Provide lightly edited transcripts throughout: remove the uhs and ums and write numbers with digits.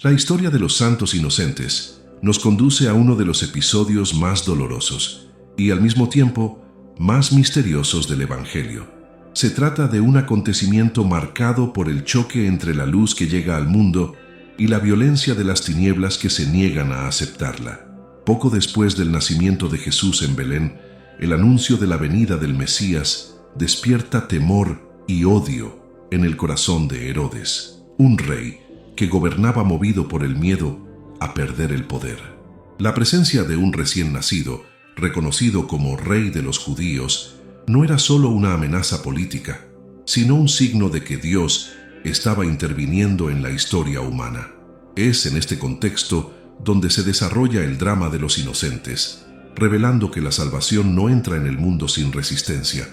La historia de los santos inocentes nos conduce a uno de los episodios más dolorosos y al mismo tiempo más misteriosos del Evangelio. Se trata de un acontecimiento marcado por el choque entre la luz que llega al mundo y la violencia de las tinieblas que se niegan a aceptarla. Poco después del nacimiento de Jesús en Belén, el anuncio de la venida del Mesías despierta temor y odio en el corazón de Herodes, un rey que gobernaba movido por el miedo a perder el poder. La presencia de un recién nacido, reconocido como rey de los judíos, no era solo una amenaza política, sino un signo de que Dios estaba interviniendo en la historia humana. Es en este contexto donde se desarrolla el drama de los inocentes, revelando que la salvación no entra en el mundo sin resistencia,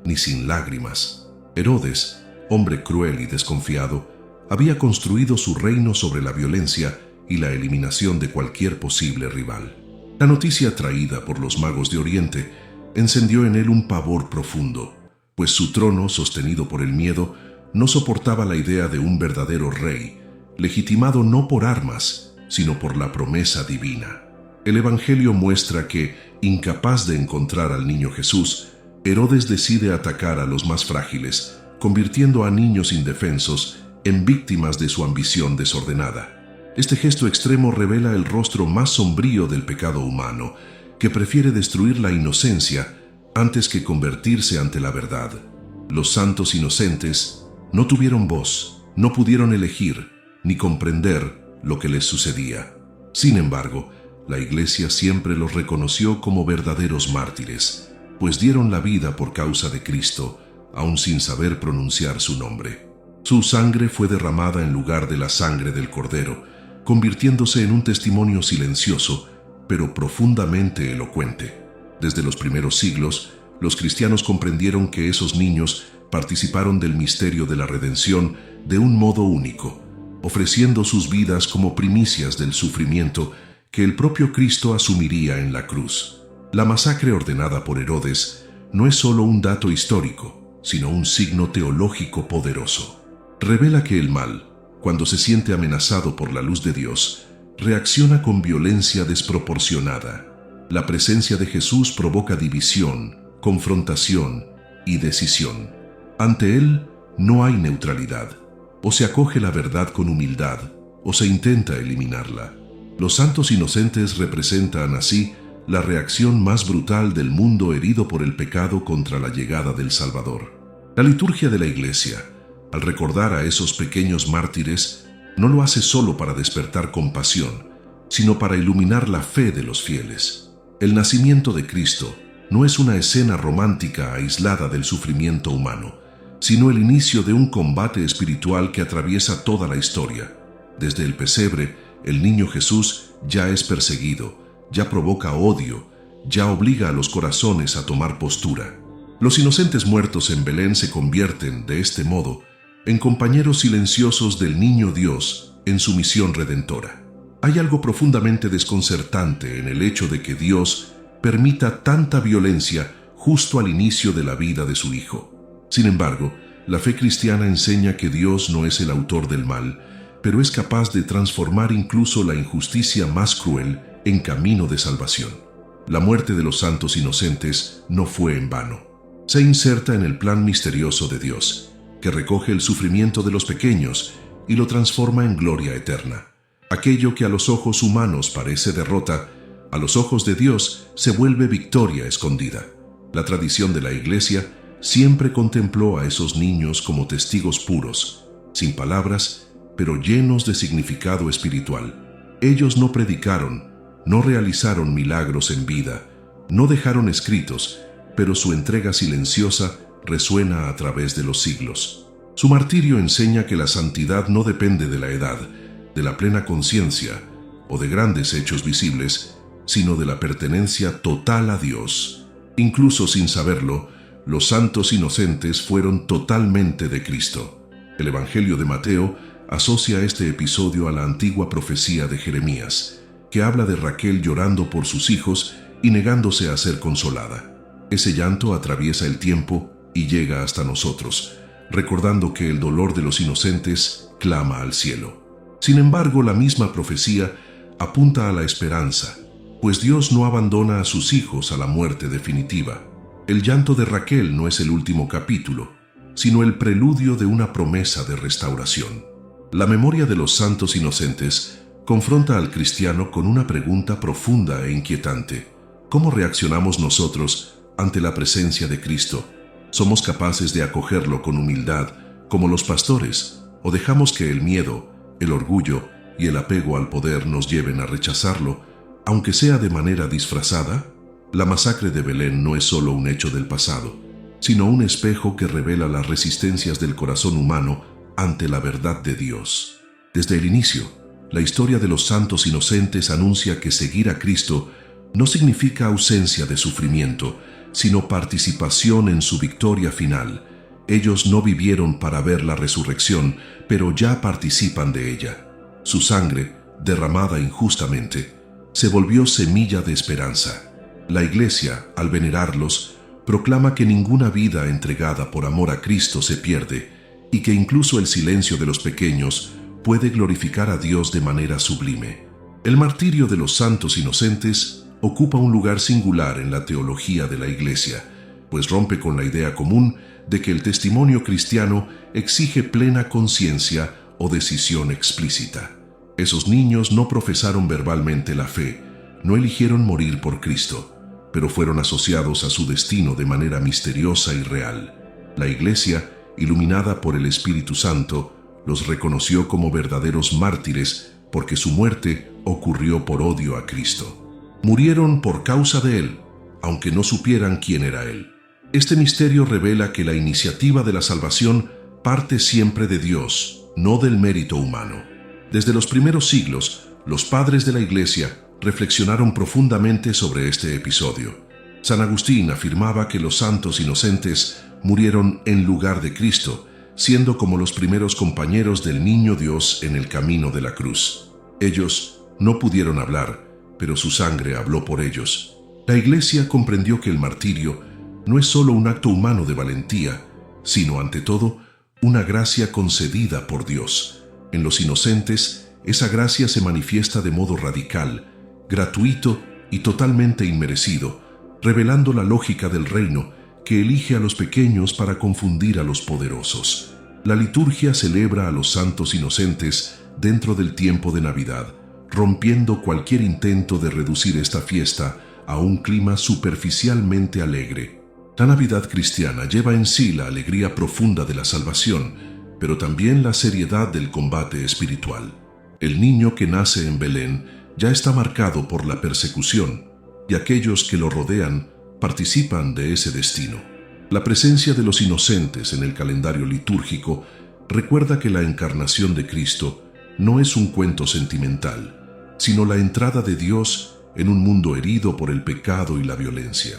ni sin lágrimas. Herodes, hombre cruel y desconfiado, había construido su reino sobre la violencia y la eliminación de cualquier posible rival. La noticia traída por los magos de Oriente encendió en él un pavor profundo, pues su trono, sostenido por el miedo, no soportaba la idea de un verdadero rey, legitimado no por armas, sino por la promesa divina. El Evangelio muestra que, incapaz de encontrar al niño Jesús, Herodes decide atacar a los más frágiles, convirtiendo a niños indefensos en víctimas de su ambición desordenada. Este gesto extremo revela el rostro más sombrío del pecado humano, que prefiere destruir la inocencia antes que convertirse ante la verdad. Los santos inocentes no tuvieron voz, no pudieron elegir ni comprender lo que les sucedía. Sin embargo, la Iglesia siempre los reconoció como verdaderos mártires, pues dieron la vida por causa de Cristo, aun sin saber pronunciar su nombre. Su sangre fue derramada en lugar de la sangre del Cordero, convirtiéndose en un testimonio silencioso, pero profundamente elocuente. Desde los primeros siglos, los cristianos comprendieron que esos niños participaron del misterio de la redención de un modo único, ofreciendo sus vidas como primicias del sufrimiento que el propio Cristo asumiría en la cruz. La masacre ordenada por Herodes no es solo un dato histórico, sino un signo teológico poderoso. Revela que el mal, cuando se siente amenazado por la luz de Dios, reacciona con violencia desproporcionada. La presencia de Jesús provoca división, confrontación y decisión. Ante Él no hay neutralidad. O se acoge la verdad con humildad, o se intenta eliminarla. Los santos inocentes representan así la reacción más brutal del mundo herido por el pecado contra la llegada del Salvador. La liturgia de la Iglesia, al recordar a esos pequeños mártires, no lo hace solo para despertar compasión, sino para iluminar la fe de los fieles. El nacimiento de Cristo no es una escena romántica aislada del sufrimiento humano, sino el inicio de un combate espiritual que atraviesa toda la historia. Desde el pesebre, el niño Jesús ya es perseguido, ya provoca odio, ya obliga a los corazones a tomar postura. Los inocentes muertos en Belén se convierten, de este modo, en compañeros silenciosos del niño Dios en su misión redentora. Hay algo profundamente desconcertante en el hecho de que Dios permita tanta violencia justo al inicio de la vida de su Hijo. Sin embargo, la fe cristiana enseña que Dios no es el autor del mal, pero es capaz de transformar incluso la injusticia más cruel en camino de salvación. La muerte de los santos inocentes no fue en vano. Se inserta en el plan misterioso de Dios, que recoge el sufrimiento de los pequeños y lo transforma en gloria eterna. Aquello que a los ojos humanos parece derrota, a los ojos de Dios se vuelve victoria escondida. La tradición de la Iglesia siempre contempló a esos niños como testigos puros, sin palabras, pero llenos de significado espiritual. Ellos no predicaron, no realizaron milagros en vida, no dejaron escritos, pero su entrega silenciosa resuena a través de los siglos. Su martirio enseña que la santidad no depende de la edad, de la plena conciencia o de grandes hechos visibles, sino de la pertenencia total a Dios. Incluso sin saberlo, los santos inocentes fueron totalmente de Cristo. El Evangelio de Mateo asocia este episodio a la antigua profecía de Jeremías, que habla de Raquel llorando por sus hijos y negándose a ser consolada. Ese llanto atraviesa el tiempo y llega hasta nosotros, recordando que el dolor de los inocentes clama al cielo. Sin embargo, la misma profecía apunta a la esperanza, pues Dios no abandona a sus hijos a la muerte definitiva. El llanto de Raquel no es el último capítulo, sino el preludio de una promesa de restauración. La memoria de los santos inocentes confronta al cristiano con una pregunta profunda e inquietante. ¿Cómo reaccionamos nosotros ante la presencia de Cristo? ¿Somos capaces de acogerlo con humildad, como los pastores, o dejamos que el miedo, el orgullo y el apego al poder nos lleven a rechazarlo, aunque sea de manera disfrazada? La masacre de Belén no es solo un hecho del pasado, sino un espejo que revela las resistencias del corazón humano ante la verdad de Dios. Desde el inicio, la historia de los santos inocentes anuncia que seguir a Cristo no significa ausencia de sufrimiento, sino participación en su victoria final. Ellos no vivieron para ver la resurrección, pero ya participan de ella. Su sangre, derramada injustamente, se volvió semilla de esperanza. La Iglesia, al venerarlos, proclama que ninguna vida entregada por amor a Cristo se pierde y que incluso el silencio de los pequeños puede glorificar a Dios de manera sublime. El martirio de los santos inocentes ocupa un lugar singular en la teología de la Iglesia, pues rompe con la idea común de que el testimonio cristiano exige plena conciencia o decisión explícita. Esos niños no profesaron verbalmente la fe, no eligieron morir por Cristo, pero fueron asociados a su destino de manera misteriosa y real. La Iglesia, iluminada por el Espíritu Santo, los reconoció como verdaderos mártires porque su muerte ocurrió por odio a Cristo. Murieron por causa de Él, aunque no supieran quién era Él. Este misterio revela que la iniciativa de la salvación parte siempre de Dios, no del mérito humano. Desde los primeros siglos, los padres de la Iglesia reflexionaron profundamente sobre este episodio. San Agustín afirmaba que los santos inocentes murieron en lugar de Cristo, siendo como los primeros compañeros del niño Dios en el camino de la cruz. Ellos no pudieron hablar, pero su sangre habló por ellos. La Iglesia comprendió que el martirio no es solo un acto humano de valentía, sino ante todo una gracia concedida por Dios. En los inocentes, esa gracia se manifiesta de modo radical, gratuito y totalmente inmerecido, revelando la lógica del reino que elige a los pequeños para confundir a los poderosos. La liturgia celebra a los santos inocentes dentro del tiempo de Navidad, rompiendo cualquier intento de reducir esta fiesta a un clima superficialmente alegre. La Navidad cristiana lleva en sí la alegría profunda de la salvación, pero también la seriedad del combate espiritual. El niño que nace en Belén ya está marcado por la persecución, y aquellos que lo rodean participan de ese destino. La presencia de los inocentes en el calendario litúrgico recuerda que la encarnación de Cristo no es un cuento sentimental, sino la entrada de Dios en un mundo herido por el pecado y la violencia.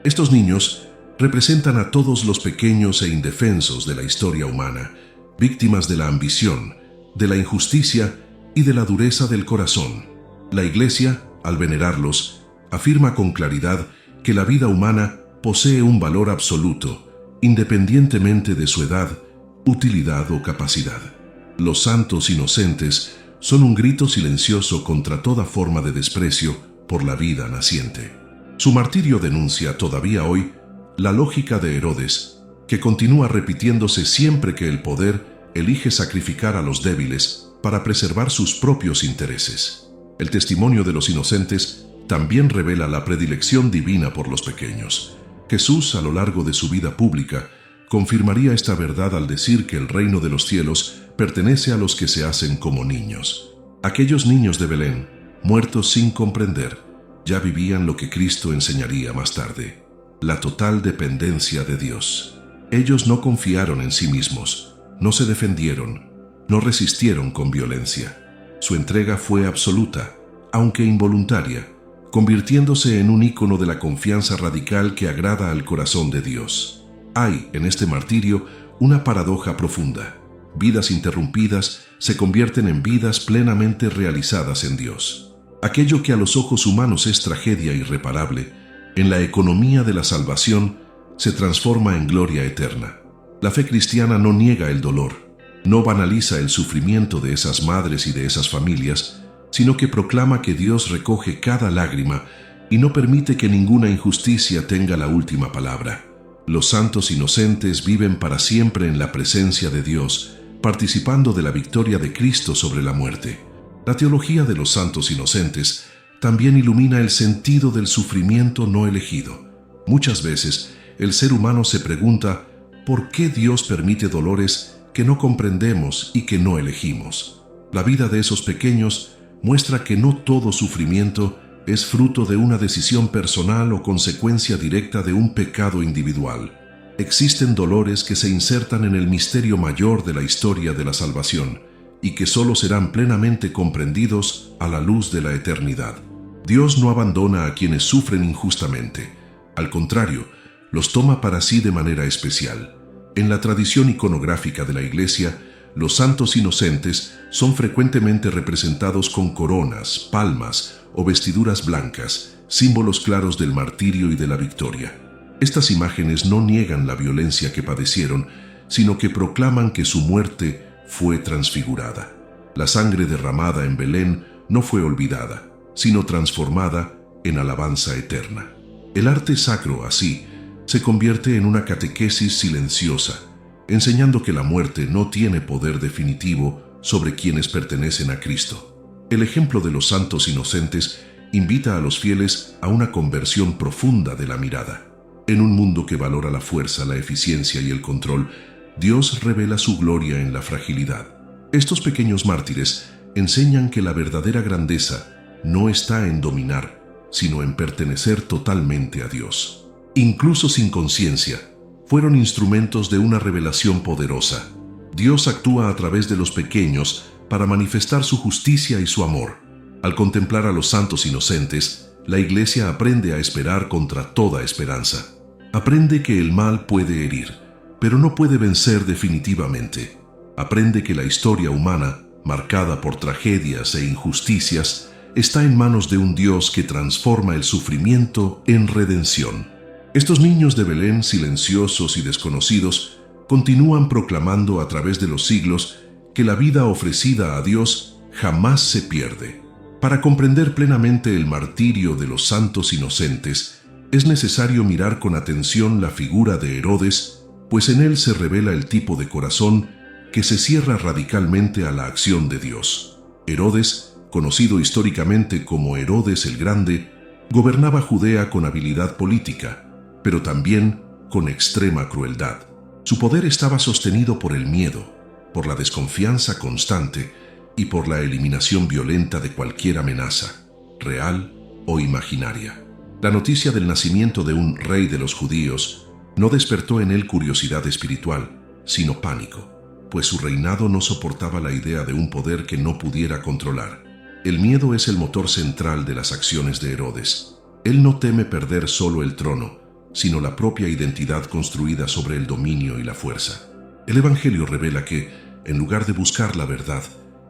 Estos niños representan a todos los pequeños e indefensos de la historia humana, víctimas de la ambición, de la injusticia y de la dureza del corazón. La Iglesia, al venerarlos, afirma con claridad que la vida humana posee un valor absoluto, independientemente de su edad, utilidad o capacidad. Los santos inocentes son un grito silencioso contra toda forma de desprecio por la vida naciente. Su martirio denuncia todavía hoy la lógica de Herodes, que continúa repitiéndose siempre que el poder elige sacrificar a los débiles para preservar sus propios intereses. El testimonio de los inocentes también revela la predilección divina por los pequeños. Jesús, a lo largo de su vida pública, confirmaría esta verdad al decir que el reino de los cielos pertenece a los que se hacen como niños. Aquellos niños de Belén, muertos sin comprender, ya vivían lo que Cristo enseñaría más tarde: la total dependencia de Dios. Ellos no confiaron en sí mismos, no se defendieron, no resistieron con violencia. Su entrega fue absoluta, aunque involuntaria, convirtiéndose en un ícono de la confianza radical que agrada al corazón de Dios. Hay, en este martirio, una paradoja profunda. Vidas interrumpidas se convierten en vidas plenamente realizadas en Dios. Aquello que a los ojos humanos es tragedia irreparable, en la economía de la salvación, se transforma en gloria eterna. La fe cristiana no niega el dolor, No banaliza el sufrimiento de esas madres y de esas familias, sino que proclama que Dios recoge cada lágrima y no permite que ninguna injusticia tenga la última palabra. Los santos inocentes viven para siempre en la presencia de Dios, participando de la victoria de Cristo sobre la muerte. La teología de los santos inocentes también ilumina el sentido del sufrimiento no elegido. Muchas veces, el ser humano se pregunta ¿por qué Dios permite dolores que no comprendemos y que no elegimos? La vida de esos pequeños muestra que no todo sufrimiento es fruto de una decisión personal o consecuencia directa de un pecado individual. Existen dolores que se insertan en el misterio mayor de la historia de la salvación y que solo serán plenamente comprendidos a la luz de la eternidad. Dios no abandona a quienes sufren injustamente. Al contrario, los toma para sí de manera especial. En la tradición iconográfica de la Iglesia, los santos inocentes son frecuentemente representados con coronas, palmas o vestiduras blancas, símbolos claros del martirio y de la victoria. Estas imágenes no niegan la violencia que padecieron, sino que proclaman que su muerte fue transfigurada. La sangre derramada en Belén no fue olvidada, sino transformada en alabanza eterna. El arte sacro, así, se convierte en una catequesis silenciosa, enseñando que la muerte no tiene poder definitivo sobre quienes pertenecen a Cristo. El ejemplo de los santos inocentes invita a los fieles a una conversión profunda de la mirada. En un mundo que valora la fuerza, la eficiencia y el control, Dios revela su gloria en la fragilidad. Estos pequeños mártires enseñan que la verdadera grandeza no está en dominar, sino en pertenecer totalmente a Dios. Incluso sin conciencia, fueron instrumentos de una revelación poderosa. Dios actúa a través de los pequeños para manifestar su justicia y su amor. Al contemplar a los santos inocentes, la Iglesia aprende a esperar contra toda esperanza. Aprende que el mal puede herir, pero no puede vencer definitivamente. Aprende que la historia humana, marcada por tragedias e injusticias, está en manos de un Dios que transforma el sufrimiento en redención. Estos niños de Belén, silenciosos y desconocidos, continúan proclamando a través de los siglos que la vida ofrecida a Dios jamás se pierde. Para comprender plenamente el martirio de los santos inocentes, es necesario mirar con atención la figura de Herodes, pues en él se revela el tipo de corazón que se cierra radicalmente a la acción de Dios. Herodes, conocido históricamente como Herodes el Grande, gobernaba Judea con habilidad política, pero también con extrema crueldad. Su poder estaba sostenido por el miedo, por la desconfianza constante y por la eliminación violenta de cualquier amenaza, real o imaginaria. La noticia del nacimiento de un rey de los judíos no despertó en él curiosidad espiritual, sino pánico, pues su reinado no soportaba la idea de un poder que no pudiera controlar. El miedo es el motor central de las acciones de Herodes. Él no teme perder solo el trono, sino la propia identidad construida sobre el dominio y la fuerza. El Evangelio revela que, en lugar de buscar la verdad,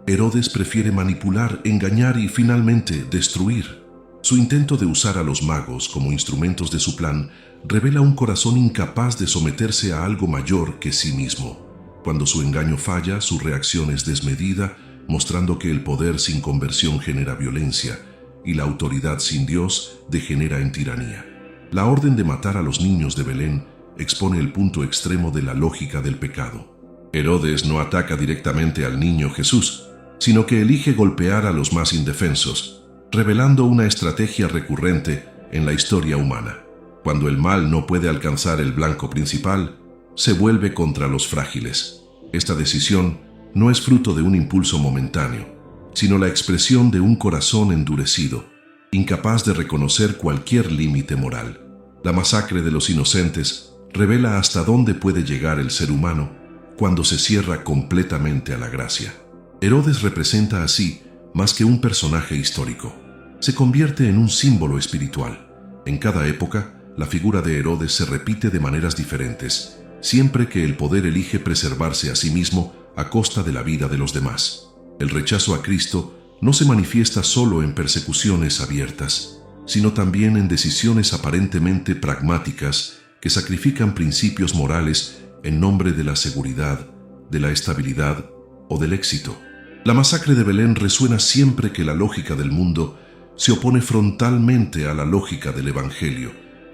Herodes prefiere manipular, engañar y finalmente destruir. Su intento de usar a los magos como instrumentos de su plan revela un corazón incapaz de someterse a algo mayor que sí mismo. Cuando su engaño falla, su reacción es desmedida, mostrando que el poder sin conversión genera violencia y la autoridad sin Dios degenera en tiranía. La orden de matar a los niños de Belén expone el punto extremo de la lógica del pecado. Herodes no ataca directamente al niño Jesús, sino que elige golpear a los más indefensos, revelando una estrategia recurrente en la historia humana. Cuando el mal no puede alcanzar el blanco principal, se vuelve contra los frágiles. Esta decisión no es fruto de un impulso momentáneo, sino la expresión de un corazón endurecido, incapaz de reconocer cualquier límite moral. La masacre de los inocentes revela hasta dónde puede llegar el ser humano cuando se cierra completamente a la gracia. Herodes representa así más que un personaje histórico. Se convierte en un símbolo espiritual. En cada época, la figura de Herodes se repite de maneras diferentes, siempre que el poder elige preservarse a sí mismo a costa de la vida de los demás. El rechazo a Cristo no se manifiesta solo en persecuciones abiertas, sino también en decisiones aparentemente pragmáticas que sacrifican principios morales en nombre de la seguridad, de la estabilidad o del éxito. La masacre de Belén resuena siempre que la lógica del mundo se opone frontalmente a la lógica del Evangelio.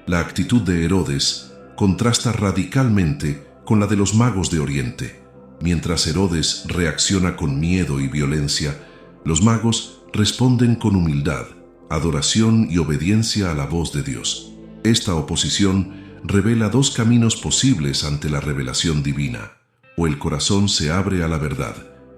La actitud de Herodes contrasta radicalmente con la de los magos de Oriente. Mientras Herodes reacciona con miedo y violencia, los magos responden con humildad, adoración y obediencia a la voz de Dios. Esta oposición revela dos caminos posibles ante la revelación divina: o el corazón se abre a la verdad,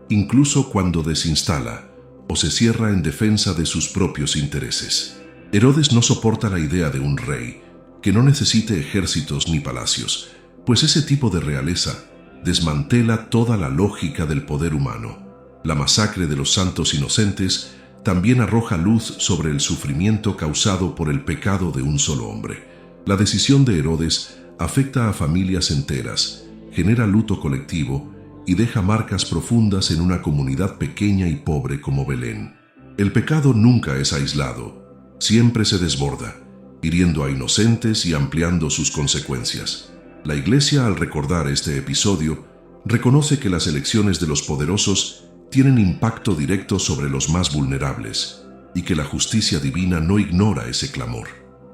incluso cuando desinstala, o se cierra en defensa de sus propios intereses. Herodes no soporta la idea de un rey que no necesite ejércitos ni palacios, pues ese tipo de realeza desmantela toda la lógica del poder humano. La masacre de los santos inocentes también arroja luz sobre el sufrimiento causado por el pecado de un solo hombre. La decisión de Herodes afecta a familias enteras, genera luto colectivo y deja marcas profundas en una comunidad pequeña y pobre como Belén. El pecado nunca es aislado, siempre se desborda, hiriendo a inocentes y ampliando sus consecuencias. La Iglesia, al recordar este episodio, reconoce que las elecciones de los poderosos tienen impacto directo sobre los más vulnerables y que la justicia divina no ignora ese clamor.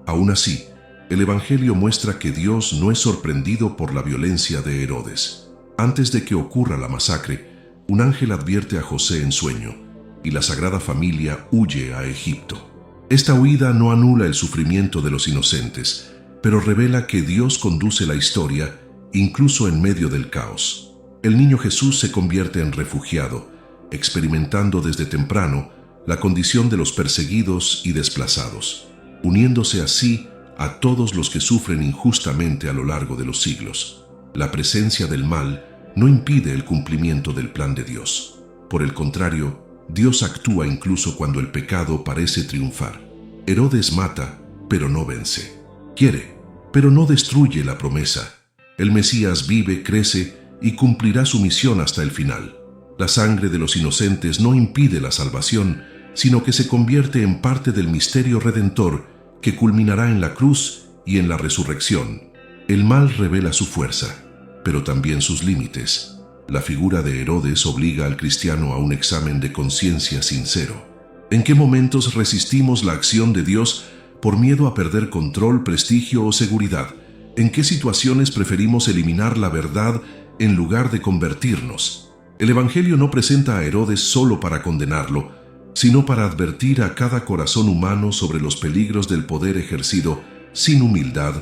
Aún así, el Evangelio muestra que Dios no es sorprendido por la violencia de Herodes. Antes de que ocurra la masacre, un ángel advierte a José en sueño y la Sagrada Familia huye a Egipto. Esta huida no anula el sufrimiento de los inocentes, pero revela que Dios conduce la historia incluso en medio del caos. El niño Jesús se convierte en refugiado, experimentando desde temprano la condición de los perseguidos y desplazados, uniéndose así a todos los que sufren injustamente a lo largo de los siglos. La presencia del mal no impide el cumplimiento del plan de Dios. Por el contrario, Dios actúa incluso cuando el pecado parece triunfar. Herodes mata, pero no vence. Quiere, pero no destruye la promesa. El Mesías vive, crece y cumplirá su misión hasta el final. La sangre de los inocentes no impide la salvación, sino que se convierte en parte del misterio redentor que culminará en la cruz y en la resurrección. El mal revela su fuerza, pero también sus límites. La figura de Herodes obliga al cristiano a un examen de conciencia sincero. ¿En qué momentos resistimos la acción de Dios por miedo a perder control, prestigio o seguridad? ¿En qué situaciones preferimos eliminar la verdad en lugar de convertirnos? El Evangelio no presenta a Herodes solo para condenarlo, sino para advertir a cada corazón humano sobre los peligros del poder ejercido sin humildad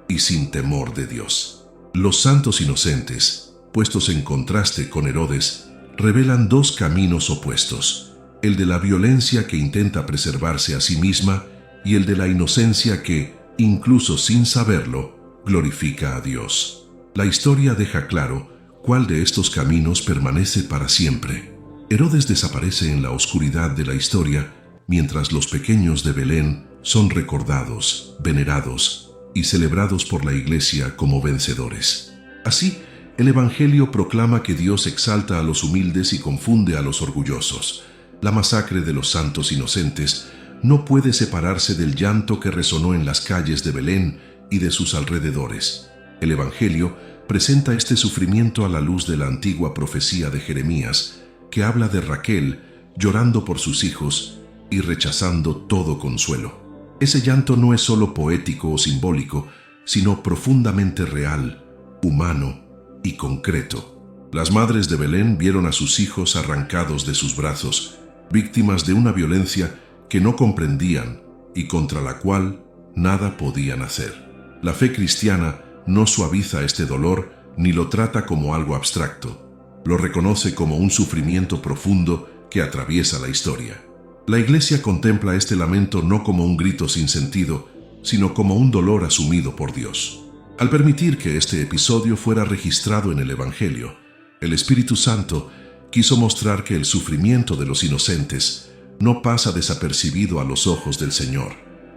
y sin temor de Dios. Los santos inocentes, puestos en contraste con Herodes, revelan dos caminos opuestos: el de la violencia que intenta preservarse a sí misma y el de la inocencia que, incluso sin saberlo, glorifica a Dios. La historia deja claro cuál de estos caminos permanece para siempre. Herodes desaparece en la oscuridad de la historia, mientras los pequeños de Belén son recordados, venerados y celebrados por la Iglesia como vencedores. Así, el Evangelio proclama que Dios exalta a los humildes y confunde a los orgullosos. La masacre de los santos inocentes no puede separarse del llanto que resonó en las calles de Belén y de sus alrededores. El Evangelio presenta este sufrimiento a la luz de la antigua profecía de Jeremías, que habla de Raquel llorando por sus hijos y rechazando todo consuelo. Ese llanto no es solo poético o simbólico, sino profundamente real, humano y concreto. Las madres de Belén vieron a sus hijos arrancados de sus brazos, víctimas de una violencia que no comprendían y contra la cual nada podían hacer. La fe cristiana no suaviza este dolor ni lo trata como algo abstracto. Lo reconoce como un sufrimiento profundo que atraviesa la historia. La Iglesia contempla este lamento no como un grito sin sentido, sino como un dolor asumido por Dios. Al permitir que este episodio fuera registrado en el Evangelio, el Espíritu Santo quiso mostrar que el sufrimiento de los inocentes no pasa desapercibido a los ojos del Señor.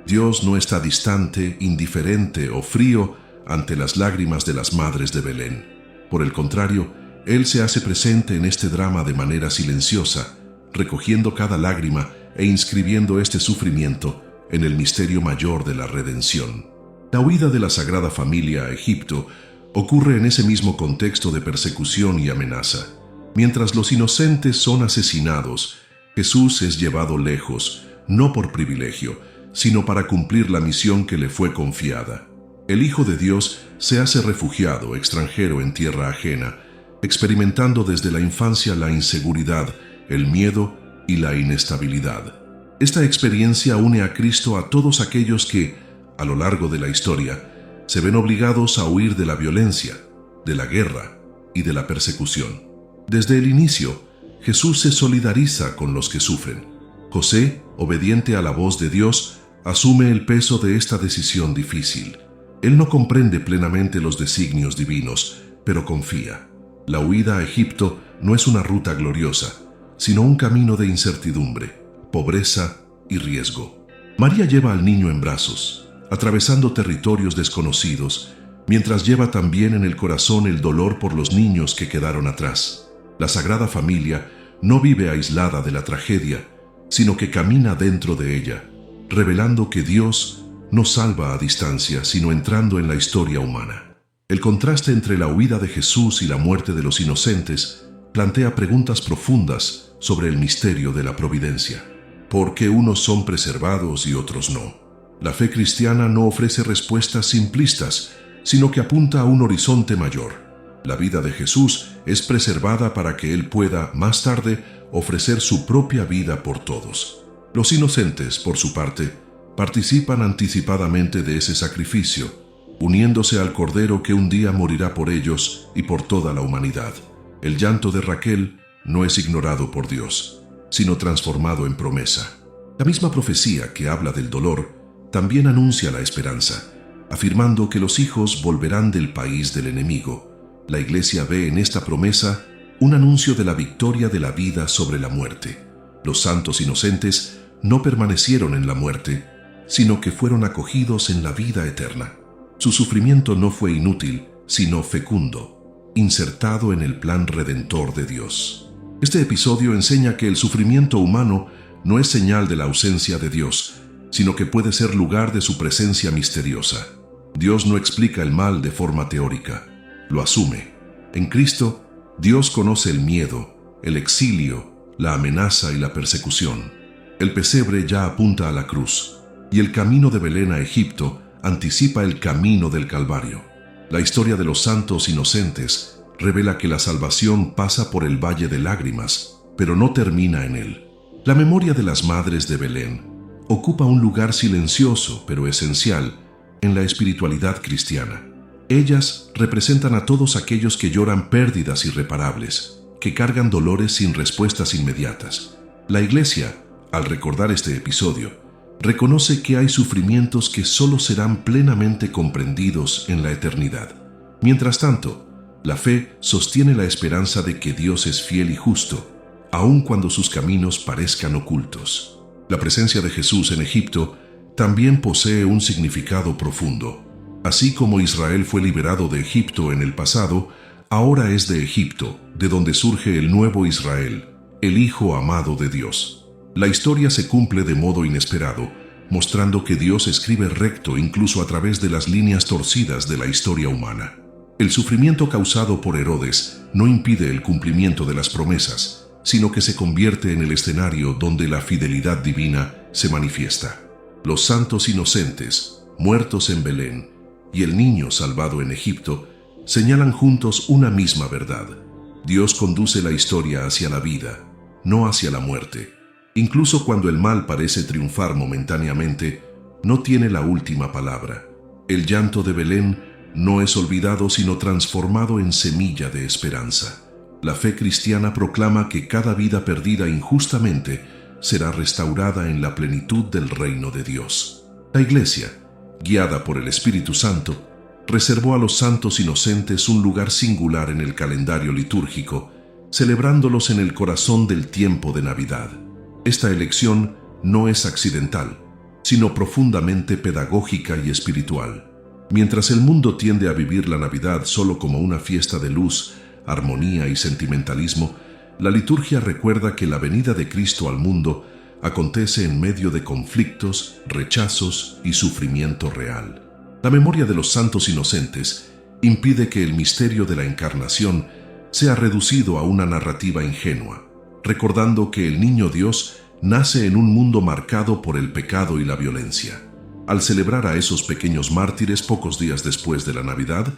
Dios no está distante, indiferente o frío ante las lágrimas de las madres de Belén. Por el contrario, Él se hace presente en este drama de manera silenciosa, recogiendo cada lágrima e inscribiendo este sufrimiento en el misterio mayor de la redención. La huida de la Sagrada Familia a Egipto Ocurre en ese mismo contexto de persecución y amenaza. Mientras los inocentes son asesinados, Jesús es llevado lejos, no por privilegio, sino para cumplir la misión que le fue confiada. El Hijo de Dios se hace refugiado, extranjero en tierra ajena, experimentando desde la infancia la inseguridad, el miedo y la inestabilidad. Esta experiencia une a Cristo a todos aquellos que, a lo largo de la historia, se ven obligados a huir de la violencia, de la guerra y de la persecución. Desde el inicio, Jesús se solidariza con los que sufren. José, obediente a la voz de Dios, asume el peso de esta decisión difícil. Él no comprende plenamente los designios divinos, pero confía. La huida a Egipto no es una ruta gloriosa, sino un camino de incertidumbre, pobreza y riesgo. María lleva al niño en brazos, atravesando territorios desconocidos, mientras lleva también en el corazón el dolor por los niños que quedaron atrás. La Sagrada Familia no vive aislada de la tragedia, sino que camina dentro de ella, revelando que Dios no salva a distancia, sino entrando en la historia humana. El contraste entre la huida de Jesús y la muerte de los inocentes plantea preguntas profundas sobre el misterio de la providencia. ¿Por qué unos son preservados y otros no? La fe cristiana no ofrece respuestas simplistas, sino que apunta a un horizonte mayor. La vida de Jesús es preservada para que Él pueda, más tarde, ofrecer su propia vida por todos. Los inocentes, por su parte, participan anticipadamente de ese sacrificio, uniéndose al Cordero que un día morirá por ellos y por toda la humanidad. El llanto de Raquel no es ignorado por Dios, sino transformado en promesa. La misma profecía que habla del dolor también anuncia la esperanza, afirmando que los hijos volverán del país del enemigo. La Iglesia ve en esta promesa un anuncio de la victoria de la vida sobre la muerte. Los santos inocentes no permanecieron en la muerte, sino que fueron acogidos en la vida eterna. Su sufrimiento no fue inútil, sino fecundo, insertado en el plan redentor de Dios. Este episodio enseña que el sufrimiento humano no es señal de la ausencia de Dios, sino que puede ser lugar de su presencia misteriosa. Dios no explica el mal de forma teórica, lo asume. En Cristo, Dios conoce el miedo, el exilio, la amenaza y la persecución. El pesebre ya apunta a la cruz, y el camino de Belén a Egipto anticipa el camino del Calvario. La historia de los santos inocentes revela que la salvación pasa por el valle de lágrimas, pero no termina en él. La memoria de las madres de Belén ocupa un lugar silencioso pero esencial en la espiritualidad cristiana. Ellas representan a todos aquellos que lloran pérdidas irreparables, que cargan dolores sin respuestas inmediatas. La Iglesia, al recordar este episodio, reconoce que hay sufrimientos que solo serán plenamente comprendidos en la eternidad. Mientras tanto, la fe sostiene la esperanza de que Dios es fiel y justo, aun cuando sus caminos parezcan ocultos. La presencia de Jesús en Egipto también posee un significado profundo. Así como Israel fue liberado de Egipto en el pasado, ahora es de Egipto, de donde surge el nuevo Israel, el Hijo amado de Dios. La historia se cumple de modo inesperado, mostrando que Dios escribe recto incluso a través de las líneas torcidas de la historia humana. El sufrimiento causado por Herodes no impide el cumplimiento de las promesas, sino que se convierte en el escenario donde la fidelidad divina se manifiesta. Los santos inocentes, muertos en Belén, y el niño salvado en Egipto, señalan juntos una misma verdad. Dios conduce la historia hacia la vida, no hacia la muerte. Incluso cuando el mal parece triunfar momentáneamente, no tiene la última palabra. El llanto de Belén no es olvidado sino transformado en semilla de esperanza. La fe cristiana proclama que cada vida perdida injustamente será restaurada en la plenitud del reino de Dios. La Iglesia, guiada por el Espíritu Santo, reservó a los santos inocentes un lugar singular en el calendario litúrgico, celebrándolos en el corazón del tiempo de Navidad. Esta elección no es accidental, sino profundamente pedagógica y espiritual. Mientras el mundo tiende a vivir la Navidad solo como una fiesta de luz, armonía y sentimentalismo, la liturgia recuerda que la venida de Cristo al mundo acontece en medio de conflictos, rechazos y sufrimiento real. La memoria de los santos inocentes impide que el misterio de la encarnación sea reducido a una narrativa ingenua, recordando que el niño Dios nace en un mundo marcado por el pecado y la violencia. Al celebrar a esos pequeños mártires pocos días después de la Navidad,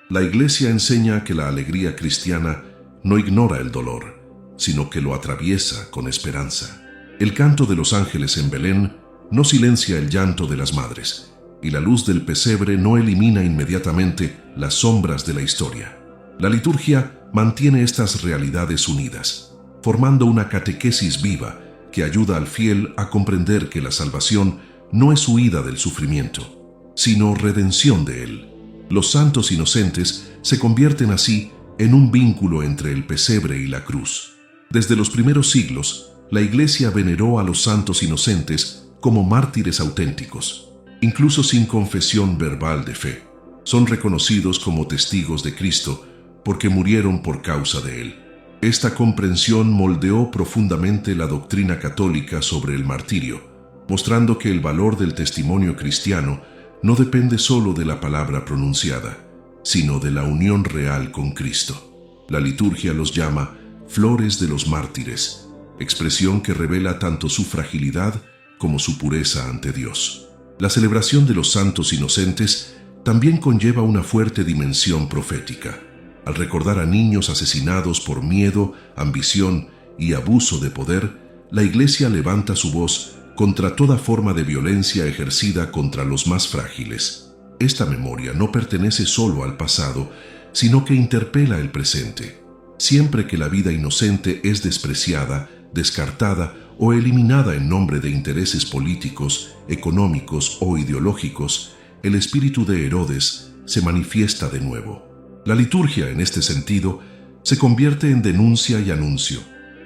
la Iglesia enseña que la alegría cristiana no ignora el dolor, sino que lo atraviesa con esperanza. El canto de los ángeles en Belén no silencia el llanto de las madres, y la luz del pesebre no elimina inmediatamente las sombras de la historia. La liturgia mantiene estas realidades unidas, formando una catequesis viva que ayuda al fiel a comprender que la salvación no es huida del sufrimiento, sino redención de él. Los santos inocentes se convierten así en un vínculo entre el pesebre y la cruz. Desde los primeros siglos, la Iglesia veneró a los santos inocentes como mártires auténticos, incluso sin confesión verbal de fe. Son reconocidos como testigos de Cristo porque murieron por causa de él. Esta comprensión moldeó profundamente la doctrina católica sobre el martirio, mostrando que el valor del testimonio cristiano no depende solo de la palabra pronunciada, sino de la unión real con Cristo. La liturgia los llama flores de los mártires, expresión que revela tanto su fragilidad como su pureza ante Dios. La celebración de los santos inocentes también conlleva una fuerte dimensión profética. Al recordar a niños asesinados por miedo, ambición y abuso de poder, la Iglesia levanta su voz contra toda forma de violencia ejercida contra los más frágiles. Esta memoria no pertenece solo al pasado, sino que interpela el presente. Siempre que la vida inocente es despreciada, descartada o eliminada en nombre de intereses políticos, económicos o ideológicos, el espíritu de Herodes se manifiesta de nuevo. La liturgia, en este sentido, se convierte en denuncia y anuncio.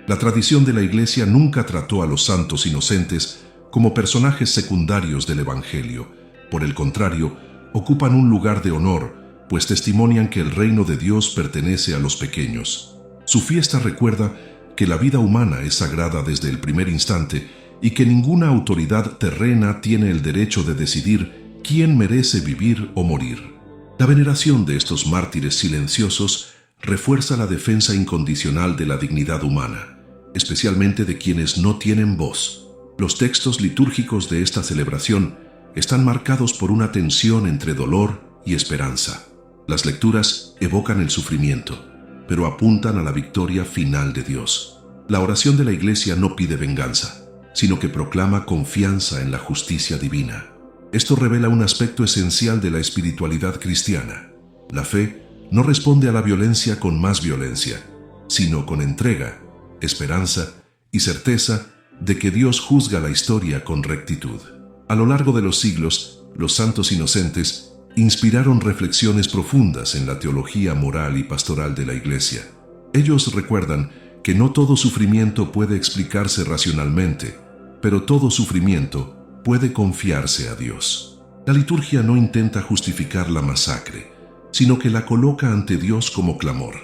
La tradición de la Iglesia nunca trató a los santos inocentes como personajes secundarios del Evangelio. Por el contrario, ocupan un lugar de honor, pues testimonian que el reino de Dios pertenece a los pequeños. Su fiesta recuerda que la vida humana es sagrada desde el primer instante y que ninguna autoridad terrena tiene el derecho de decidir quién merece vivir o morir. La veneración de estos mártires silenciosos refuerza la defensa incondicional de la dignidad humana, especialmente de quienes no tienen voz. Los textos litúrgicos de esta celebración están marcados por una tensión entre dolor y esperanza. Las lecturas evocan el sufrimiento, pero apuntan a la victoria final de Dios. La oración de la Iglesia no pide venganza, sino que proclama confianza en la justicia divina. Esto revela un aspecto esencial de la espiritualidad cristiana. La fe no responde a la violencia con más violencia, sino con entrega, esperanza y certeza de que Dios juzga la historia con rectitud. A lo largo de los siglos, los santos inocentes inspiraron reflexiones profundas en la teología moral y pastoral de la Iglesia. Ellos recuerdan que no todo sufrimiento puede explicarse racionalmente, pero todo sufrimiento puede confiarse a Dios. La liturgia no intenta justificar la masacre, sino que la coloca ante Dios como clamor.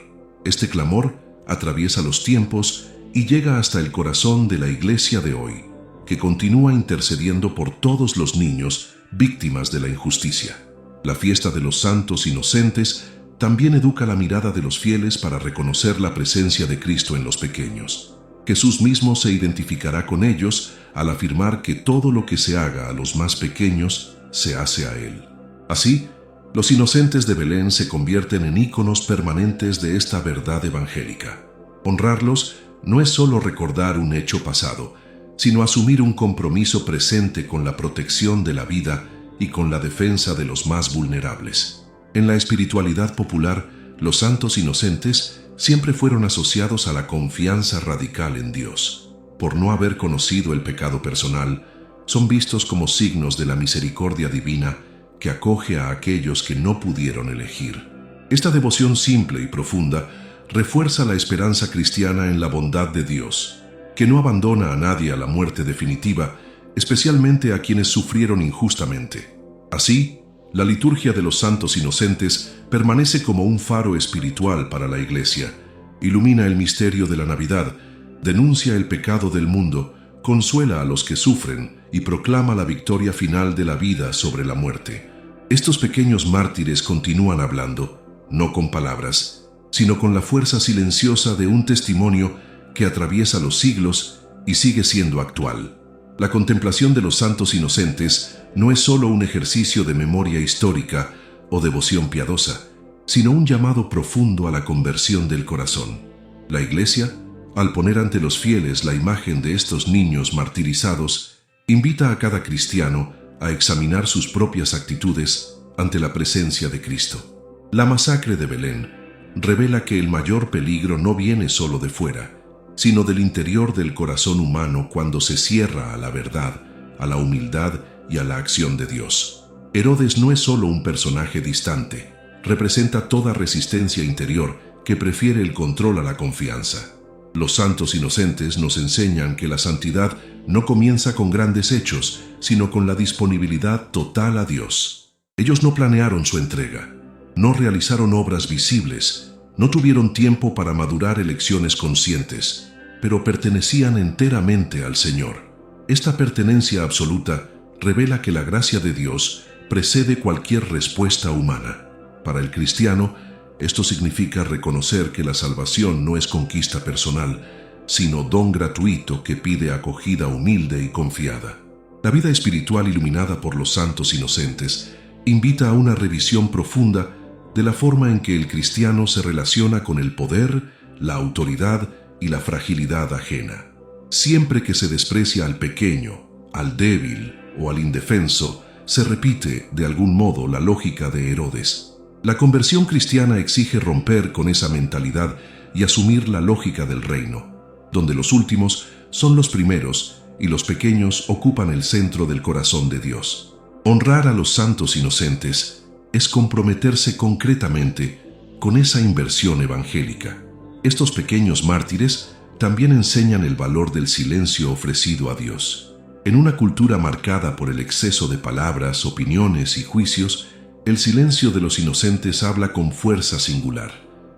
Este clamor atraviesa los tiempos y llega hasta el corazón de la Iglesia de hoy, que continúa intercediendo por todos los niños víctimas de la injusticia. La fiesta de los santos inocentes también educa la mirada de los fieles para reconocer la presencia de Cristo en los pequeños. Jesús mismo se identificará con ellos al afirmar que todo lo que se haga a los más pequeños se hace a Él. Así, los inocentes de Belén se convierten en íconos permanentes de esta verdad evangélica. Honrarlos no es solo recordar un hecho pasado, sino asumir un compromiso presente con la protección de la vida y con la defensa de los más vulnerables. En la espiritualidad popular, los santos inocentes siempre fueron asociados a la confianza radical en Dios. Por no haber conocido el pecado personal, son vistos como signos de la misericordia divina que acoge a aquellos que no pudieron elegir. Esta devoción simple y profunda refuerza la esperanza cristiana en la bondad de Dios, que no abandona a nadie a la muerte definitiva, especialmente a quienes sufrieron injustamente. Así, la liturgia de los santos inocentes permanece como un faro espiritual para la Iglesia, ilumina el misterio de la Navidad, denuncia el pecado del mundo, consuela a los que sufren y proclama la victoria final de la vida sobre la muerte. Estos pequeños mártires continúan hablando, no con palabras, sino con la fuerza silenciosa de un testimonio que atraviesa los siglos y sigue siendo actual. La contemplación de los santos inocentes no es solo un ejercicio de memoria histórica o devoción piadosa, sino un llamado profundo a la conversión del corazón. La Iglesia, al poner ante los fieles la imagen de estos niños martirizados, invita a cada cristiano a examinar sus propias actitudes ante la presencia de Cristo. La masacre de Belén revela que el mayor peligro no viene solo de fuera, sino del interior del corazón humano cuando se cierra a la verdad, a la humildad y a la acción de Dios. Herodes no es solo un personaje distante, representa toda resistencia interior que prefiere el control a la confianza. Los santos inocentes nos enseñan que la santidad no comienza con grandes hechos, sino con la disponibilidad total a Dios. Ellos no planearon su entrega, no realizaron obras visibles, no tuvieron tiempo para madurar elecciones conscientes, pero pertenecían enteramente al Señor. Esta pertenencia absoluta revela que la gracia de Dios precede cualquier respuesta humana. Para el cristiano, esto significa reconocer que la salvación no es conquista personal, sino don gratuito que pide acogida humilde y confiada. La vida espiritual iluminada por los santos inocentes invita a una revisión profunda de la forma en que el cristiano se relaciona con el poder, la autoridad y la fragilidad ajena. Siempre que se desprecia al pequeño, al débil o al indefenso, se repite, de algún modo, la lógica de Herodes. La conversión cristiana exige romper con esa mentalidad y asumir la lógica del reino, donde los últimos son los primeros y los pequeños ocupan el centro del corazón de Dios. Honrar a los santos inocentes es comprometerse concretamente con esa inversión evangélica. Estos pequeños mártires también enseñan el valor del silencio ofrecido a Dios. En una cultura marcada por el exceso de palabras, opiniones y juicios, el silencio de los inocentes habla con fuerza singular.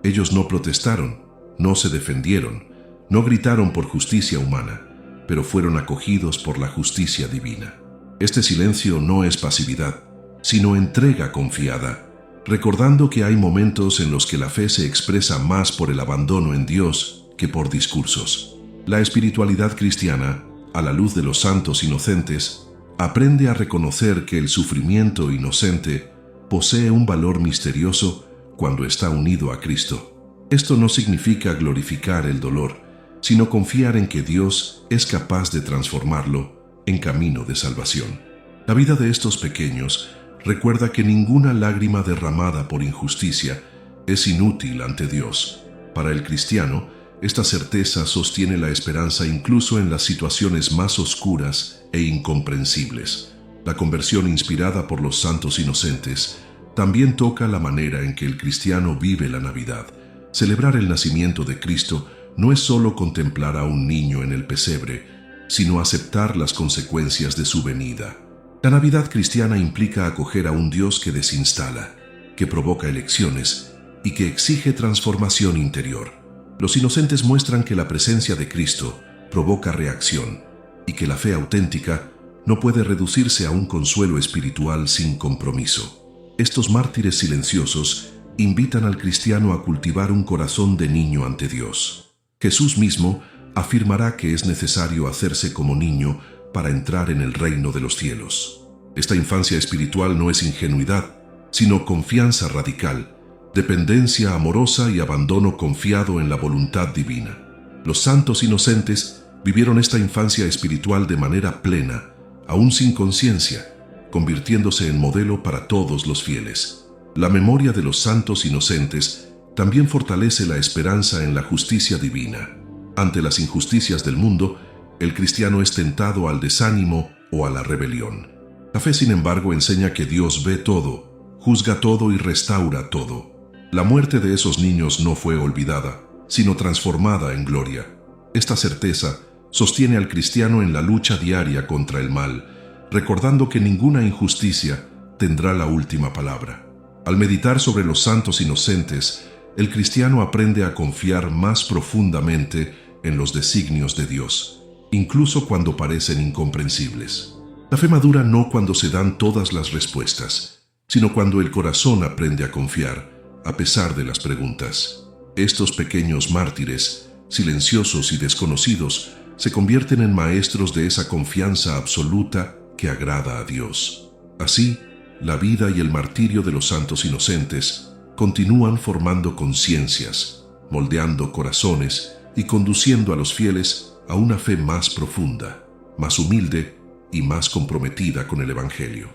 Ellos no protestaron, no se defendieron, no gritaron por justicia humana, pero fueron acogidos por la justicia divina. Este silencio no es pasividad, sino entrega confiada, recordando que hay momentos en los que la fe se expresa más por el abandono en Dios que por discursos. La espiritualidad cristiana, a la luz de los santos inocentes, aprende a reconocer que el sufrimiento inocente posee un valor misterioso cuando está unido a Cristo. Esto no significa glorificar el dolor, sino confiar en que Dios es capaz de transformarlo en camino de salvación. La vida de estos pequeños recuerda que ninguna lágrima derramada por injusticia es inútil ante Dios. Para el cristiano, esta certeza sostiene la esperanza incluso en las situaciones más oscuras e incomprensibles. La conversión inspirada por los santos inocentes también toca la manera en que el cristiano vive la Navidad. Celebrar el nacimiento de Cristo no es solo contemplar a un niño en el pesebre, sino aceptar las consecuencias de su venida. La Navidad cristiana implica acoger a un Dios que desinstala, que provoca elecciones y que exige transformación interior. Los inocentes muestran que la presencia de Cristo provoca reacción y que la fe auténtica no puede reducirse a un consuelo espiritual sin compromiso. Estos mártires silenciosos invitan al cristiano a cultivar un corazón de niño ante Dios. Jesús mismo afirmará que es necesario hacerse como niño para entrar en el reino de los cielos. Esta infancia espiritual no es ingenuidad, sino confianza radical, dependencia amorosa y abandono confiado en la voluntad divina. Los santos inocentes vivieron esta infancia espiritual de manera plena, aún sin conciencia, convirtiéndose en modelo para todos los fieles. La memoria de los santos inocentes también fortalece la esperanza en la justicia divina. Ante las injusticias del mundo, el cristiano es tentado al desánimo o a la rebelión. La fe, sin embargo, enseña que Dios ve todo, juzga todo y restaura todo. La muerte de esos niños no fue olvidada, sino transformada en gloria. Esta certeza sostiene al cristiano en la lucha diaria contra el mal, recordando que ninguna injusticia tendrá la última palabra. Al meditar sobre los santos inocentes, el cristiano aprende a confiar más profundamente en los designios de Dios, incluso cuando parecen incomprensibles. La fe madura no cuando se dan todas las respuestas, sino cuando el corazón aprende a confiar, a pesar de las preguntas. Estos pequeños mártires, silenciosos y desconocidos, se convierten en maestros de esa confianza absoluta que agrada a Dios. Así, la vida y el martirio de los santos inocentes continúan formando conciencias, moldeando corazones y conduciendo a los fieles a una fe más profunda, más humilde y más comprometida con el Evangelio.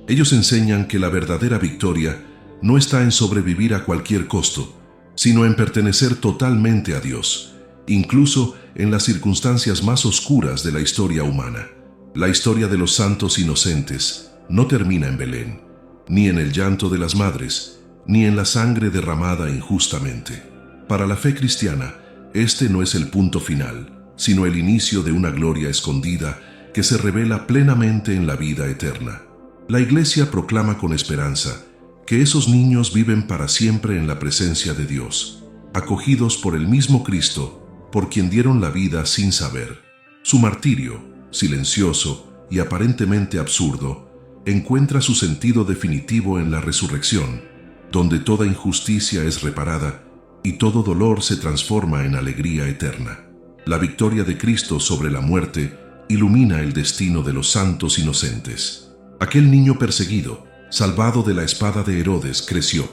Ellos enseñan que la verdadera victoria no está en sobrevivir a cualquier costo, sino en pertenecer totalmente a Dios, incluso en las circunstancias más oscuras de la historia humana. La historia de los santos inocentes no termina en Belén, ni en el llanto de las madres, ni en la sangre derramada injustamente. Para la fe cristiana, este no es el punto final, sino el inicio de una gloria escondida que se revela plenamente en la vida eterna. La Iglesia proclama con esperanza que esos niños viven para siempre en la presencia de Dios, acogidos por el mismo Cristo, por quien dieron la vida sin saber. Su martirio, silencioso y aparentemente absurdo, encuentra su sentido definitivo en la resurrección, donde toda injusticia es reparada y todo dolor se transforma en alegría eterna. La victoria de Cristo sobre la muerte ilumina el destino de los santos inocentes. Aquel niño perseguido, salvado de la espada de Herodes, creció,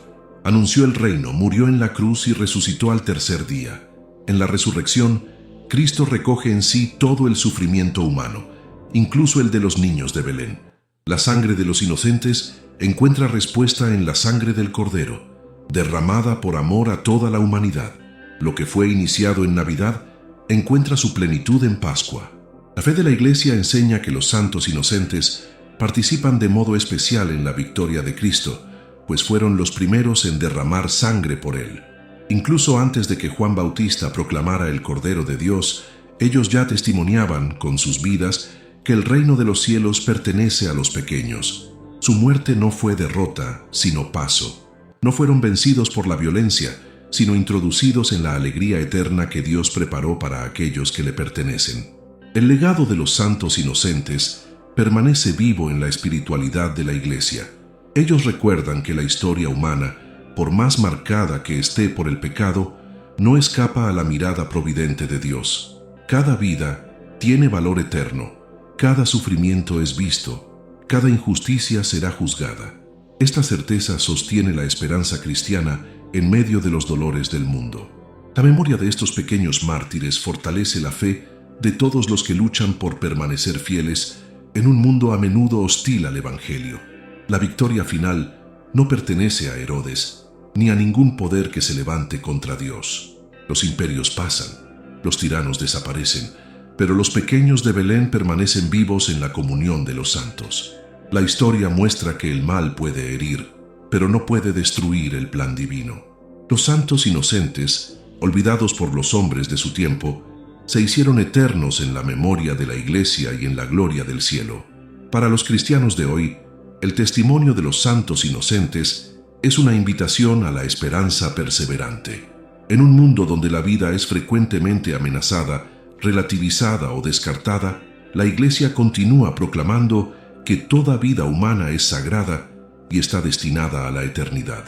anunció el reino, murió en la cruz y resucitó al tercer día. En la resurrección, Cristo recoge en sí todo el sufrimiento humano, incluso el de los niños de Belén. La sangre de los inocentes encuentra respuesta en la sangre del Cordero, derramada por amor a toda la humanidad. Lo que fue iniciado en Navidad encuentra su plenitud en Pascua. La fe de la Iglesia enseña que los santos inocentes participan de modo especial en la victoria de Cristo, pues fueron los primeros en derramar sangre por Él. Incluso antes de que Juan Bautista proclamara el Cordero de Dios, ellos ya testimoniaban con sus vidas que el reino de los cielos pertenece a los pequeños. Su muerte no fue derrota, sino paso. No fueron vencidos por la violencia, sino introducidos en la alegría eterna que Dios preparó para aquellos que le pertenecen. El legado de los santos inocentes permanece vivo en la espiritualidad de la Iglesia. Ellos recuerdan que la historia humana, por más marcada que esté por el pecado, no escapa a la mirada providente de Dios. Cada vida tiene valor eterno, cada sufrimiento es visto, cada injusticia será juzgada. Esta certeza sostiene la esperanza cristiana en medio de los dolores del mundo. La memoria de estos pequeños mártires fortalece la fe de todos los que luchan por permanecer fieles en un mundo a menudo hostil al Evangelio. La victoria final no pertenece a Herodes, ni a ningún poder que se levante contra Dios. Los imperios pasan, los tiranos desaparecen, pero los pequeños de Belén permanecen vivos en la comunión de los santos. La historia muestra que el mal puede herir, pero no puede destruir el plan divino. Los santos inocentes, olvidados por los hombres de su tiempo, se hicieron eternos en la memoria de la Iglesia y en la gloria del cielo. Para los cristianos de hoy, el testimonio de los santos inocentes es una invitación a la esperanza perseverante. En un mundo donde la vida es frecuentemente amenazada, relativizada o descartada, la Iglesia continúa proclamando que toda vida humana es sagrada y está destinada a la eternidad.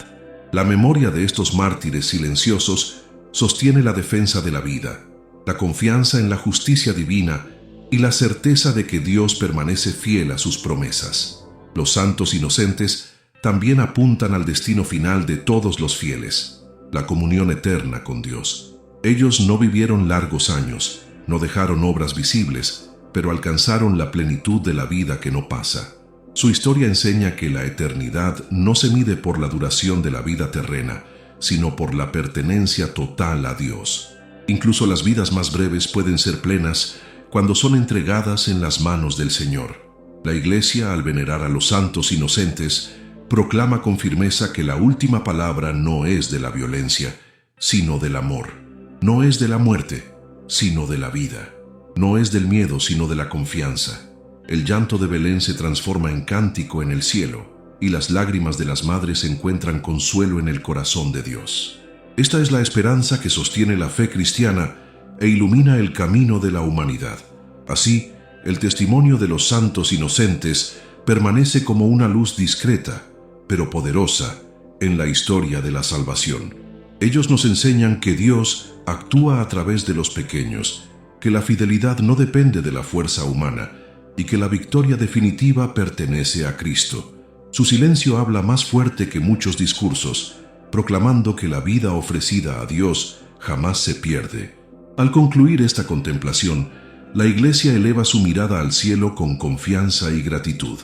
La memoria de estos mártires silenciosos sostiene la defensa de la vida, la confianza en la justicia divina y la certeza de que Dios permanece fiel a sus promesas. Los santos inocentes también apuntan al destino final de todos los fieles, la comunión eterna con Dios. Ellos no vivieron largos años, no dejaron obras visibles, pero alcanzaron la plenitud de la vida que no pasa. Su historia enseña que la eternidad no se mide por la duración de la vida terrena, sino por la pertenencia total a Dios. Incluso las vidas más breves pueden ser plenas cuando son entregadas en las manos del Señor. La Iglesia, al venerar a los santos inocentes, proclama con firmeza que la última palabra no es de la violencia, sino del amor. No es de la muerte, sino de la vida. No es del miedo, sino de la confianza. El llanto de Belén se transforma en cántico en el cielo, y las lágrimas de las madres encuentran consuelo en el corazón de Dios. Esta es la esperanza que sostiene la fe cristiana e ilumina el camino de la humanidad. Así, el testimonio de los santos inocentes permanece como una luz discreta, pero poderosa, en la historia de la salvación. Ellos nos enseñan que Dios actúa a través de los pequeños, que la fidelidad no depende de la fuerza humana y que la victoria definitiva pertenece a Cristo. Su silencio habla más fuerte que muchos discursos, proclamando que la vida ofrecida a Dios jamás se pierde. Al concluir esta contemplación, la Iglesia eleva su mirada al cielo con confianza y gratitud.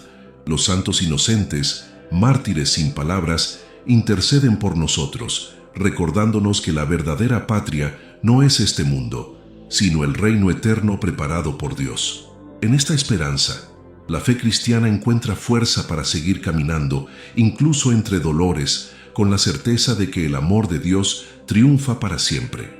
Los santos inocentes, mártires sin palabras, interceden por nosotros, recordándonos que la verdadera patria no es este mundo, sino el reino eterno preparado por Dios. En esta esperanza, la fe cristiana encuentra fuerza para seguir caminando, incluso entre dolores, con la certeza de que el amor de Dios triunfa para siempre.